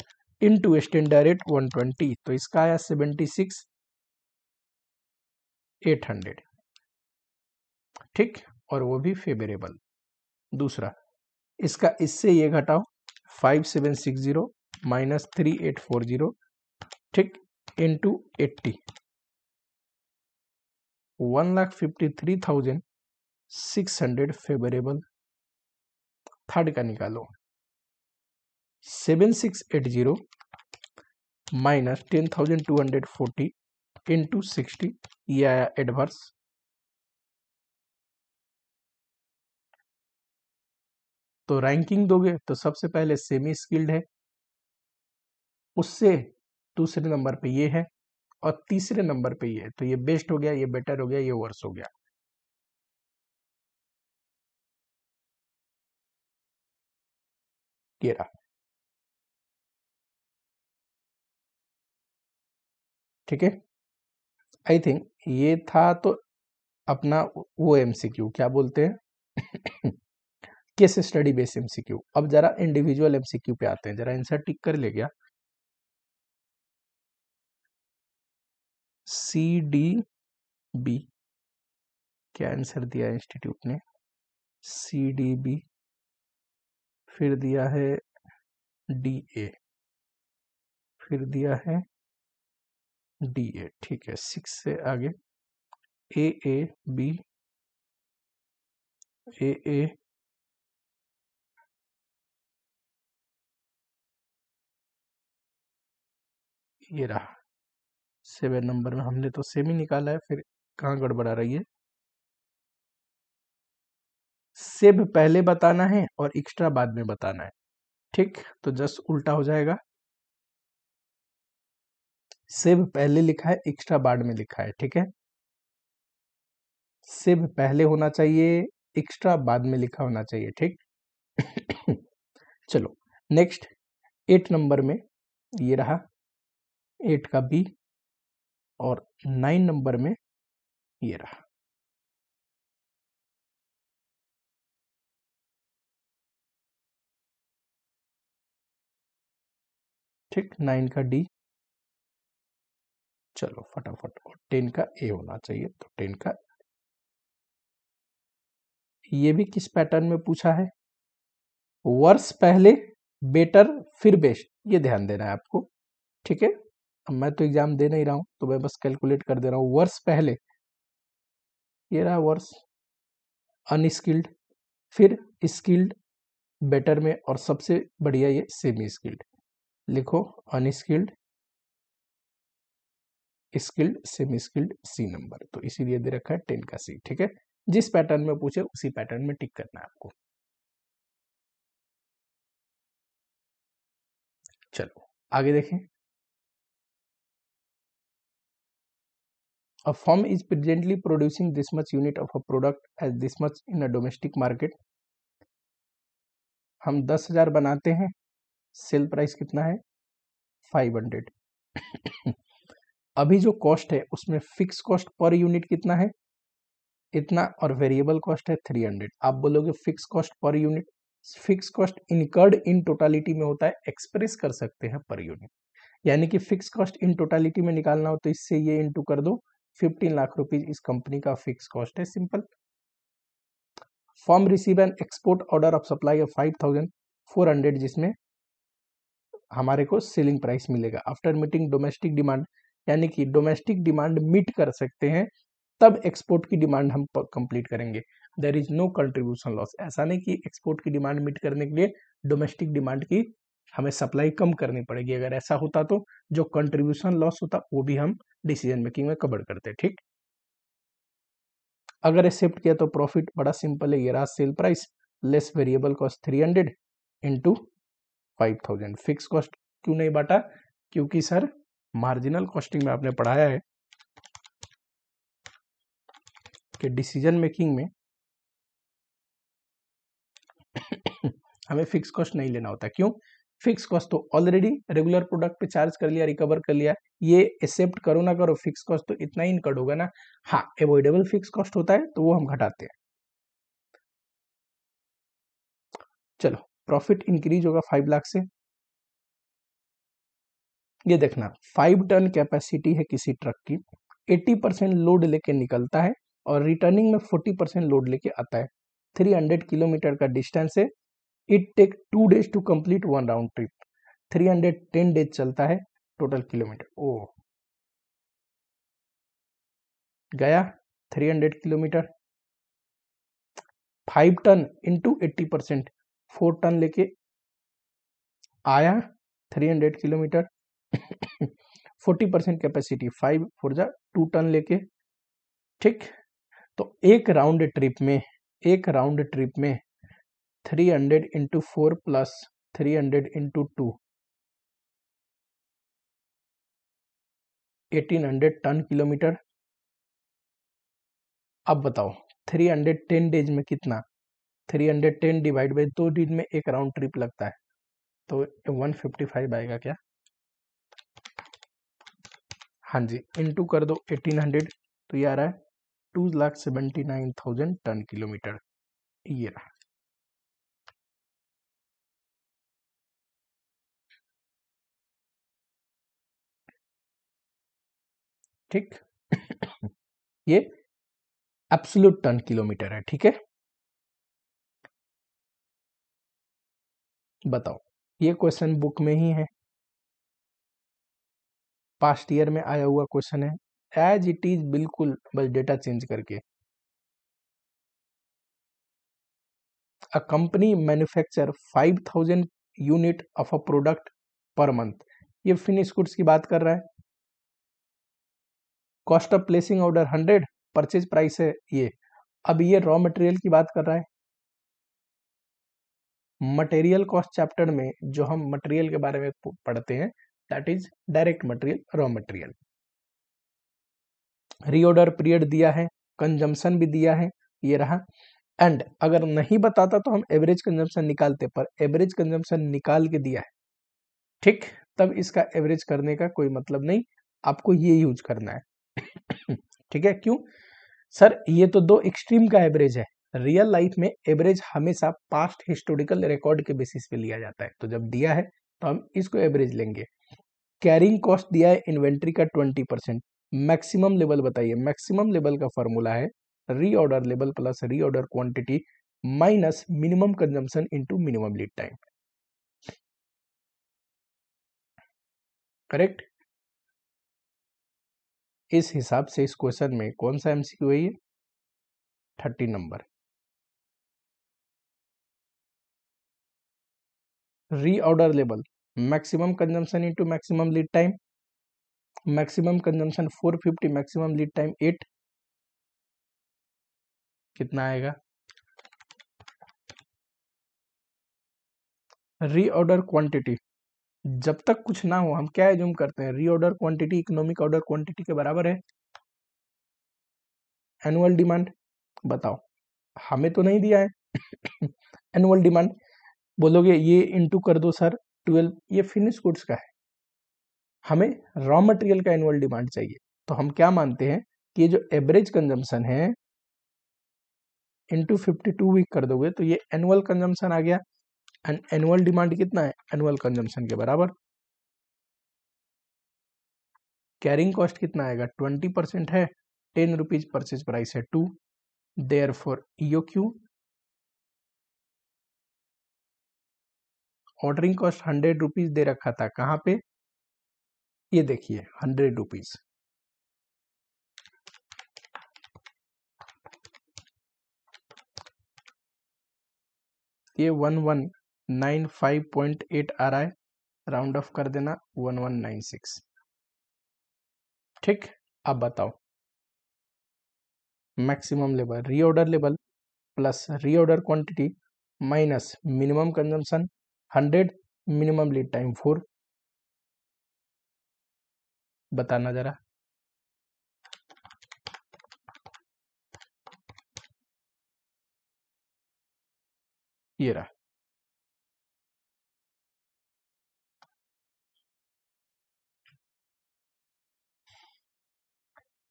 इंटू स्टैंडर्ड रेट 120, तो इसका आया 76,800, ठीक, और वो भी फेवरेबल। दूसरा, इसका इससे ये घटाओ, 5760 माइनस 3840, ठीक, इंटू 80, 1,53,600 फेवरेबल। थर्ड का निकालो, 7680 माइनस 10,240 इंटू 60, ये आया एडवर्स। तो रैंकिंग दोगे तो सबसे पहले सेमी स्किल्ड है, उससे दूसरे नंबर पे ये है, और तीसरे नंबर पे ये है। तो ये बेस्ट हो गया, ये बेटर हो गया, ये वर्स हो गया। ये रहा, ठीक है। आई थिंक ये था तो अपना वो एमसीक्यू क्या बोलते हैं केस स्टडी बेस्ड एमसीक्यू। अब जरा इंडिविजुअल एमसीक्यू पे आते हैं, जरा आंसर टिक कर ले गया। सी डी बी, क्या आंसर दिया इंस्टीट्यूट ने? सी डी बी, फिर दिया है डी ए, फिर दिया है डी ए, ठीक है। 6 से आगे ए ए बी, ए ए, ये रहा 7 नंबर में। हमने तो सेमी निकाला है, फिर कहाँ गड़बड़ा रही है? सेब पहले बताना है और एक्स्ट्रा बाद में बताना है, ठीक। तो जस्ट उल्टा हो जाएगा, सेब पहले लिखा है, एक्स्ट्रा बाद में लिखा है, ठीक है। सेब पहले होना चाहिए, एक्स्ट्रा बाद में लिखा होना चाहिए, ठीक। चलो नेक्स्ट, 8 नंबर में ये रहा 8 का बी, और 9 नंबर में ये रहा, ठीक। 9 का डी, चलो फटाफट, और 10 का ए होना चाहिए, तो 10 का। ये भी किस पैटर्न में पूछा है? वर्स पहले, बेटर, फिर बेस्ट, ये ध्यान देना है आपको, ठीक है। अब मैं तो एग्जाम दे नहीं रहा हूं, तो मैं बस कैलकुलेट कर दे रहा हूं। वर्स पहले, ये रहा वर्स, अनस्किल्ड, फिर स्किल्ड, बेटर में, और सबसे बढ़िया ये सेमी स्किल्ड। लिखो unskilled, skilled, semi skilled, C number. तो इसीलिए दे रखा है 10 का सी, ठीक है। जिस पैटर्न में पूछे उसी पैटर्न में टिक करना है आपको। चलो आगे देखें। A firm is presently producing this much unit of a product as this much in a domestic market. हम 10,000 बनाते हैं, सेल प्राइस कितना है? 500। अभी जो कॉस्ट है उसमें फिक्स कॉस्ट पर यूनिट कितना है? इतना, और वेरिएबल कॉस्ट है 300। आप बोलोगे fix cost per unit, fix cost incurred in totality में होता है, एक्सप्रेस कर सकते हैं पर यूनिट। यानी कि फिक्स कॉस्ट इन टोटालिटी में निकालना हो तो इससे ये इंटू कर दो, 15 लाख रुपीज इस कंपनी का फिक्स कॉस्ट है, simple. Firm receive an export order of supply of 5,400, जिसमें हमारे को सेलिंग प्राइस मिलेगा आफ्टर मीटिंग डोमेस्टिक डिमांड, यानी कि डोमेस्टिक डिमांड मीट कर सकते हैं तब एक्सपोर्ट की डिमांड हम कंप्लीट करेंगे। There is no contribution loss, ऐसा नहीं कि एक्सपोर्ट की डिमांड मीट करने के लिए डोमेस्टिक डिमांड की हमें सप्लाई कम करनी पड़ेगी। अगर ऐसा होता तो जो कंट्रीब्यूशन लॉस होता वो भी हम डिसीजन मेकिंग में कवर करते, ठीक। अगर एक्सेप्ट किया तो प्रॉफिट बड़ा सिंपल है, ये रहा sale price less variable cost 300 into 5000। Fix cost क्यों नहीं बांटा? क्योंकि सर मार्जिनल कॉस्टिंग में आपने पढ़ाया है कि डिसीजन मेकिंग में हमें फिक्स कॉस्ट नहीं लेना होता। क्यों? फिक्स कॉस्ट तो ऑलरेडी रेगुलर प्रोडक्ट पे चार्ज कर लिया, रिकवर कर लिया। ये एक्सेप्ट करो ना करो, फिक्स कॉस्ट तो इतना ही इनकर्ड होगा ना। हाँ, एवॉइडेबल फिक्स कॉस्ट होता है तो वो हम घटाते हैं। चलो, प्रॉफिट इंक्रीज होगा 5 लाख से। ये देखना, 5 टन कैपेसिटी है किसी ट्रक की, 80% लोड लेके निकलता है और रिटर्निंग में 40% लोड लेके आता है। 300 किलोमीटर का डिस्टेंस है। It take 2 days to complete 1 round trip. 310 days चलता है टोटल किलोमीटर। ओ गया 300 किलोमीटर। 5 टन इंटू 80%, 4 टन लेके आया 300 किलोमीटर। 40% कैपेसिटी, 5 4 जा 2 टन लेके। ठीक, तो एक राउंड ट्रिप में 300 into 4 plus 300 into 2, 1800 tonne kilometre. अब बताओ 310 डेज में कितना? 310 डिवाइड बाई 2 दिन में एक राउंड ट्रिप लगता है, तो 155 आएगा क्या? हाँ जी, इंटू कर दो 1800, तो ये आ रहा है 2,79,000 टन किलोमीटर। ये रहा। ठीक, ये एब्सोल्यूट टन किलोमीटर है। ठीक है, बताओ, ये क्वेश्चन बुक में ही है, पास्ट ईयर में आया हुआ क्वेश्चन है, एज इट इज बिल्कुल, बस डेटा चेंज करके। A company manufacture 5000 unit of a product per month. ये फिनिश गुड्स की बात कर रहा है। Cost of placing order 100, purchase price है ये। अब ये रॉ मटेरियल की बात कर रहा है। मटेरियल कॉस्ट चैप्टर में जो हम मटेरियल के बारे में पढ़ते हैं, that is direct material, raw material. Reorder period दिया है, कंजम्पशन भी दिया है, ये रहा। एंड अगर नहीं बताता तो हम एवरेज कंजम्पशन निकालते, पर एवरेज कंजम्पशन निकाल के दिया है। ठीक, तब इसका एवरेज करने का कोई मतलब नहीं, आपको ये यूज करना है। ठीक है, क्यों सर? ये तो दो एक्सट्रीम का एवरेज है। रियल लाइफ में एवरेज हमेशा पास्ट हिस्टोरिकल रिकॉर्ड के बेसिस पे लिया जाता है, तो जब दिया है तो हम इसको एवरेज लेंगे। कैरिंग कॉस्ट दिया है इन्वेंट्री का 20%। मैक्सिमम लेवल बताइए। मैक्सिमम लेवल का फॉर्मूला है reorder level plus reorder quantity minus minimum consumption into minimum lead time. Correct. इस हिसाब से इस क्वेश्चन में कौन सा एमसीक्यू है? ये 30 number. Reorder level, maximum consumption into maximum lead time. Maximum consumption 450, maximum lead time 8, कितना आएगा? रीऑर्डर क्वांटिटी, जब तक कुछ ना हो हम क्या एज्यूम करते हैं? Reorder quantity economic order quantity के बराबर है। एनुअल डिमांड बताओ, हमें तो नहीं दिया है। एनुअल डिमांड बोलोगे ये इंटू कर दो सर 12, ये फिनिश गुड्स का है, हमें रॉ मटेरियल का एनुअल डिमांड चाहिए। तो हम क्या मानते हैं कि ये जो एवरेज कंजम्पशन है इंटू 52 वीक कर दोगे तो ये एनुअल कंजम्पशन आ गया। एंड एनुअल डिमांड कितना है? एनुअल कंजम्पशन के बराबर। कैरिंग कॉस्ट कितना आएगा? 20% है, 10 रुपीज परचेज प्राइस है 2, therefore EOQ ordering cost 100 rupees दे रखा था, कहाँ पे? ये देखिए 100 रुपीज। ये 1195.8 आ रहा है, राउंड ऑफ कर देना 1196। ठीक, अब बताओ, maximum level reorder level plus reorder quantity minus minimum consumption 100 minimum lead time 4, बताना जरा। ये रहा।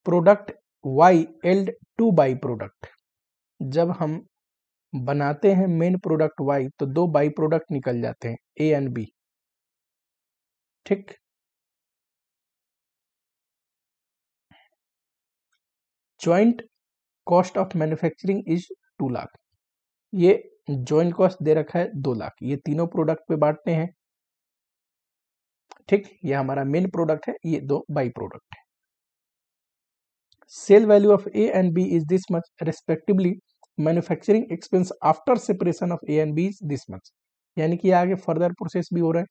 Product Y yield two by product, जब हम बनाते हैं मेन प्रोडक्ट वाई तो दो बाई प्रोडक्ट निकल जाते हैं ए एंड बी, ठीक। Joint cost of manufacturing is 2 lakh, ये ज्वाइंट कॉस्ट दे रखा है 2 लाख, ये तीनों प्रोडक्ट पे बांटते हैं, ठीक। ये हमारा मेन प्रोडक्ट है, ये दो बाई प्रोडक्ट है। Sale value of A and B is this much respectively, manufacturing expense after separation of A and B is this much, यानी कि आगे फर्दर प्रोसेस भी हो रहा है।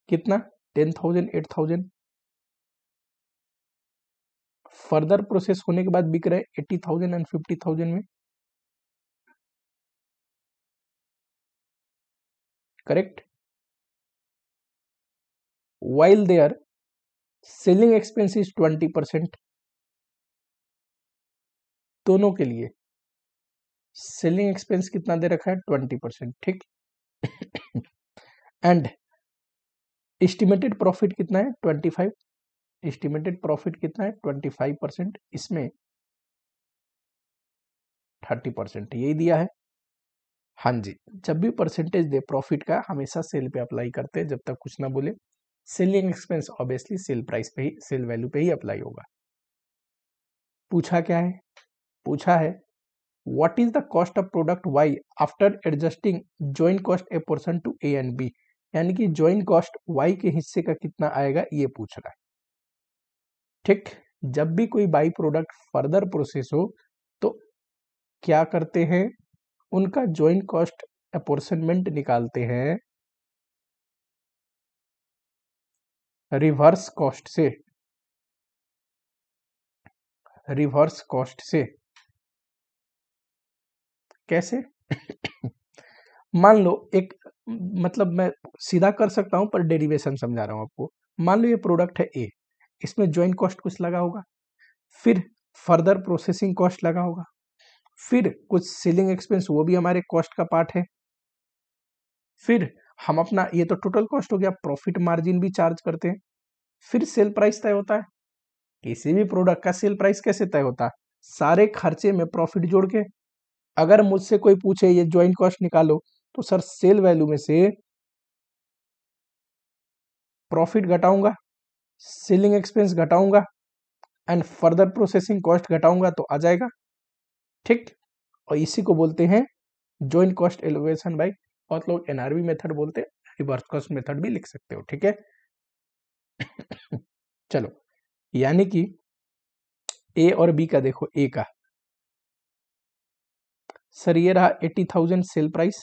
कितना? 10,000, 8,000, फर्दर प्रोसेस होने के बाद बिक रहे 80,000 एंड 50,000 में, correct. while their selling expense is 20%, दोनों के लिए सेलिंग एक्सपेंस कितना दे रखा है? 20%, ठीक। एंड एस्टिमेटेड प्रॉफिट कितना है? 25, एस्टिमेटेड प्रॉफिट कितना है? 25%, इसमें 30% यही दिया है। हाँ जी, जब भी परसेंटेज दे प्रॉफिट का हमेशा सेल पे अप्लाई करते हैं, जब तक कुछ ना बोले। Selling expense obviously sale price पे ही, सेल वैल्यू पे ही अप्लाई होगा। पूछा क्या है? पूछा है what is the cost of product Y after adjusting joint cost apportion to A and B, यानी कि जॉइंट कॉस्ट वाई के हिस्से का कितना आएगा, ये पूछ रहा है, ठीक। जब भी कोई बाई प्रोडक्ट फर्दर प्रोसेस हो तो क्या करते हैं? उनका जॉइंट कॉस्ट अपोर्शनमेंट निकालते हैं रिवर्स कॉस्ट से, रिवर्स कॉस्ट से। कैसे? मान लो एक, मतलब मैं सीधा कर सकता हूं पर डेरिवेशन समझा रहा हूं आपको। मान लो ये प्रोडक्ट है ए, इसमें जॉइंट कॉस्ट कुछ लगा होगा, फिर फर्दर प्रोसेसिंग कॉस्ट लगा होगा, फिर कुछ सेलिंग एक्सपेंस वो भी हमारे कॉस्ट का पार्ट है, फिर हम अपना, ये तो टोटल कॉस्ट हो गया, प्रॉफिट मार्जिन भी चार्ज करते हैं, फिर सेल प्राइस तय होता है। किसी भी प्रोडक्ट का सेल प्राइस कैसे तय होता है? सारे खर्चे में प्रॉफिट जोड़ के। अगर मुझसे कोई पूछे ये ज्वाइंट कॉस्ट निकालो, तो सर सेल वैल्यू में से प्रॉफिट घटाऊंगा, सेलिंग एक्सपेंस घटाऊंगा एंड फर्दर प्रोसेसिंग कॉस्ट घटाऊंगा तो आ जाएगा, ठीक। और इसी को बोलते हैं जॉइंट कॉस्ट एलोकेशन बाय, बहुत लोग एनआरबी मेथड बोलते हैं, रिवर्स कॉस्ट मेथड भी लिख सकते हो, ठीक है। चलो, यानी कि ए और बी का देखो, ए का सर ये रहा 80,000 सेल प्राइस,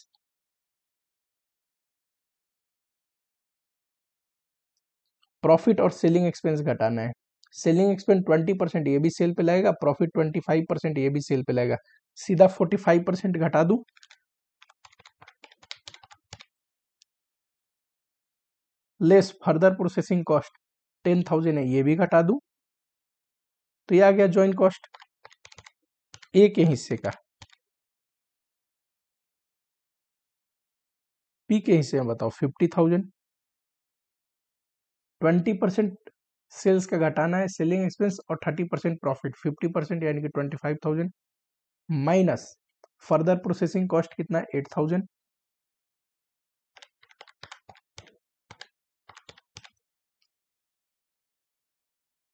प्रॉफिट और सेलिंग एक्सपेंस घटाना है। सेलिंग एक्सपेंस 20% ये भी सेल पे लगेगा, प्रॉफिट 25% ये भी सेल पे लगेगा, सीधा 45% घटा दूं, लेस फर्दर प्रोसेसिंग कॉस्ट 10,000 है ये भी घटा दूं, तो ये आ गया जॉइंट कॉस्ट ए के हिस्से का। पी के हिस्से में बताओ 50,000, 20% सेल्स का घटाना है, सेलिंग एक्सपेंस, और 30% प्रॉफिट, 50% यानी कि 25,000 माइनस फर्दर प्रोसेसिंग कॉस्ट कितना है? 8,000।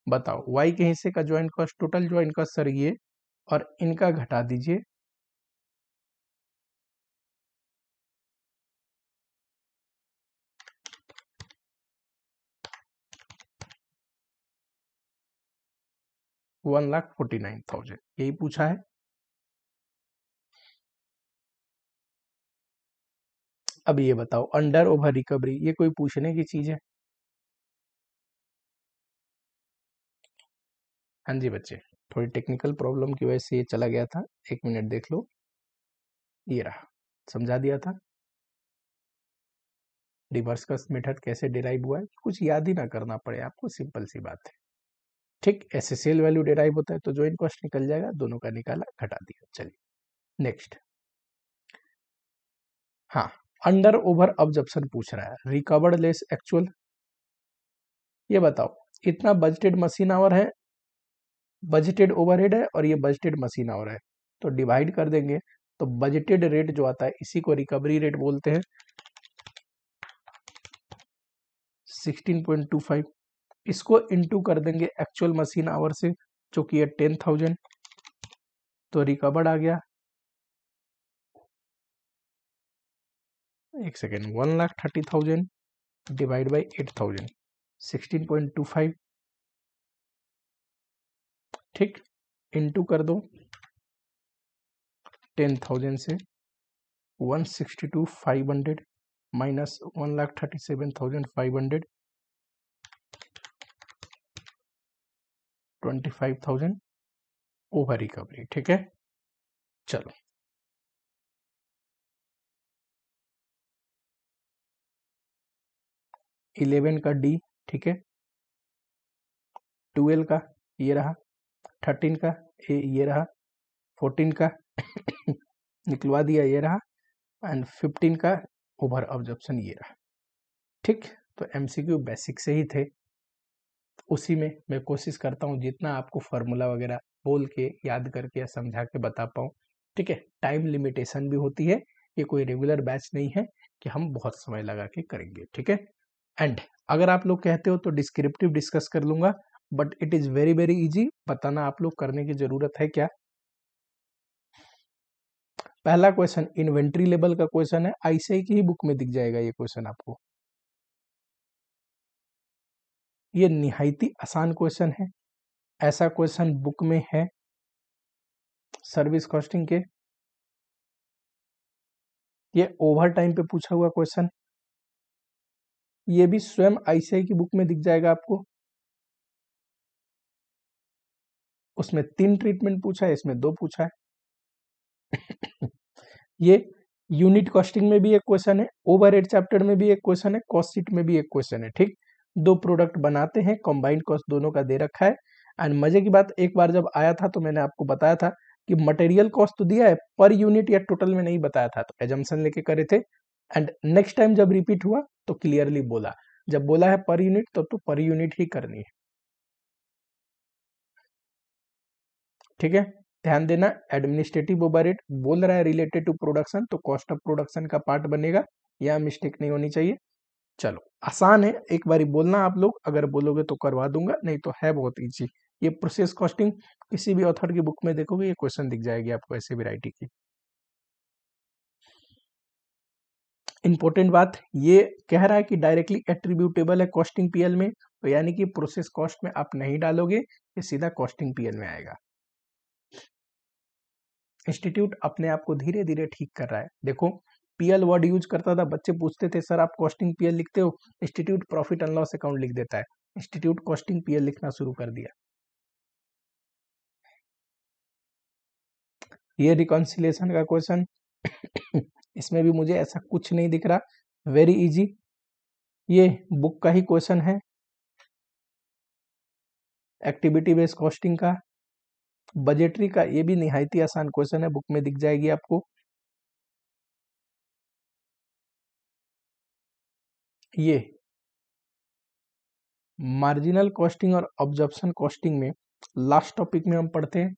बताओ वाई के हिस्से का joint cost, total joint cost sir ये, और इनका घटा दीजिए, $1,49,000, यही पूछा है। अब ये बताओ अंडर ओवर रिकवरी, ये कोई पूछने की चीज है? हाँ जी बच्चे, थोड़ी टेक्निकल प्रॉब्लम की वजह से ये चला गया था, 1 मिनट देख लो, ये रहा, समझा दिया था। रिवर्स का मेथड कैसे डिराइव हुआ है, कुछ याद ही ना करना पड़े आपको, सिंपल सी बात है। ठीक, एसएसएल वैल्यू डिराइव होता है तो ज्वाइंट कॉस्ट निकल जाएगा, दोनों का निकाला, घटा दिया। चलिए नेक्स्ट। हाँ, अंडर ओवर ऑब्जर्प्शन पूछ रहा है, रिकवर्ड लेस एक्चुअल। ये बताओ, इतना बजटेड मशीन आवर है, बजटेड ओवरहेड है, और ये बजटेड मशीन आवर है, तो डिवाइड कर देंगे तो बजटेड रेट जो आता है इसी को रिकवरी रेट बोलते हैं, 16.25। इसको इनटू कर देंगे एक्चुअल मशीन आवर से, जो कि है 10,000, तो रिकवर्ड आ गया, एक सेकेंड, 1,30,000 डिवाइड बाई 8,000, 16.25। ठीक, इनटू कर दो 10,000 से 162,500 माइनस 1,37,500, 25,000 ओवर रिकवरी। ठीक है, चलो 11 का डी, ठीक है, 12 का ये रहा, 13 का ये रहा, 14 का निकलवा दिया ये रहा, एंड 15 का ओवर ऑब्जर्प्शन ये रहा। ठीक, तो एमसीक्यू बेसिक से ही थे, उसी में मैं कोशिश करता हूँ जितना आपको फार्मूला वगैरह बोल के याद करके या समझा के बता पाऊँ। ठीक है, टाइम लिमिटेशन भी होती है, ये कोई रेगुलर बैच नहीं है कि हम बहुत समय लगा के करेंगे। ठीक है, एंड अगर आप लोग कहते हो तो डिस्क्रिप्टिव डिस्कस कर लूंगा, but it is very very easy, बताना आप लोग करने की जरूरत है क्या। पहला क्वेश्चन इन्वेंट्री लेवल का क्वेश्चन है, आईसीआई की ही बुक में दिख जाएगा ये क्वेश्चन आपको, ये निहायती आसान क्वेश्चन है, ऐसा क्वेश्चन बुक में है सर्विस कॉस्टिंग के, ये ओवर टाइम पे पूछा हुआ क्वेश्चन, ये भी स्वयं आईसीआई की बुक में दिख जाएगा आपको, उसमें 3 ट्रीटमेंट पूछा है, इसमें 2 पूछा है। ये यूनिट कॉस्टिंग में भी एक क्वेश्चन है, ओवरहेड चैप्टर में भी एक क्वेश्चन है, कॉस्ट शीट में भी एक क्वेश्चन है। ठीक, 2 प्रोडक्ट बनाते हैं, कंबाइंड कॉस्ट दोनों का दे रखा है। एंड मजे की बात, एक बार जब आया था तो मैंने आपको बताया था कि मटेरियल कॉस्ट तो दिया है, पर यूनिट या टोटल में नहीं बताया था, तो एजम्पशन लेके करे थे। एंड नेक्स्ट टाइम जब रिपीट हुआ तो क्लियरली बोला, जब बोला है पर यूनिट तो पर यूनिट ही करनी है। ठीक है, ध्यान देना, एडमिनिस्ट्रेटिव ओवरहेड बोल रहा है रिलेटेड टू प्रोडक्शन, तो कॉस्ट ऑफ प्रोडक्शन का पार्ट बनेगा, यह मिस्टेक नहीं होनी चाहिए। चलो आसान है, एक बारी बोलना आप लोग, अगर बोलोगे तो करवा दूंगा, नहीं तो है बहुत इजी। ये प्रोसेस कॉस्टिंग किसी भी ऑथर की बुक में देखोगे ये क्वेश्चन दिख जाएगी आपको ऐसी वैरायटी की। इंपॉर्टेंट बात, ये कह रहा है कि डायरेक्टली एट्रीब्यूटेबल है कॉस्टिंग पीएल में, तो यानी कि प्रोसेस कॉस्ट में आप नहीं डालोगे, ये सीधा कॉस्टिंग पीएल में आएगा। इंस्टीट्यूट अपने आप को धीरे धीरे ठीक कर रहा है, देखो पीएल वर्ड यूज करता था, बच्चे पूछते थे सर आप कॉस्टिंग पीएल लिखते हो, institute profit and loss account लिख देता है, इंस्टीट्यूट कॉस्टिंग पीएल लिखना शुरू कर दिया। ये रिकॉन्सिलेशन का क्वेश्चन इसमें भी मुझे ऐसा कुछ नहीं दिख रहा, वेरी इजी, ये बुक का ही क्वेश्चन है, एक्टिविटी बेस्ड कॉस्टिंग का, बजटरी का, ये भी निहायती आसान क्वेश्चन है, बुक में दिख जाएगी आपको। ये मार्जिनल कॉस्टिंग और ऑब्जर्प्शन कॉस्टिंग में लास्ट टॉपिक में हम पढ़ते हैं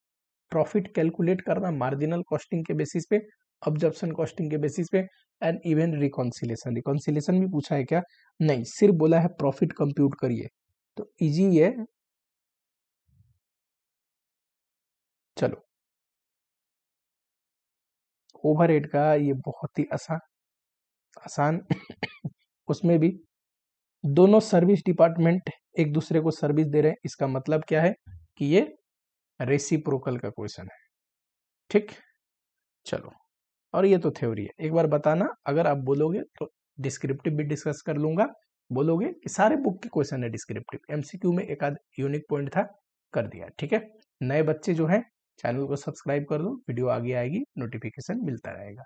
प्रॉफिट कैलकुलेट करना मार्जिनल कॉस्टिंग के बेसिस पे, ऑब्जर्प्शन कॉस्टिंग के बेसिस पे, एंड इवन रिकॉन्सिलेशन। रिकॉन्सिलेशन भी पूछा है क्या? नहीं, सिर्फ बोला है प्रॉफिट कंप्यूट करिए, तो इजी है। चलो ओवरहेड का ये बहुत ही आसान उसमें भी दोनों सर्विस डिपार्टमेंट एक दूसरे को सर्विस दे रहे हैं, इसका मतलब क्या है कि ये रेसिप्रोकल का क्वेश्चन है। ठीक, चलो, और ये तो थ्योरी है, एक बार बताना, अगर आप बोलोगे तो डिस्क्रिप्टिव भी डिस्कस कर लूंगा, बोलोगे कि सारे बुक के क्वेश्चन है डिस्क्रिप्टिव, एमसीक्यू में एक आध यूनिक पॉइंट था, कर दिया। ठीक है, नए बच्चे जो हैं चैनल को सब्सक्राइब कर दो, वीडियो आगे आएगी, नोटिफिकेशन मिलता रहेगा।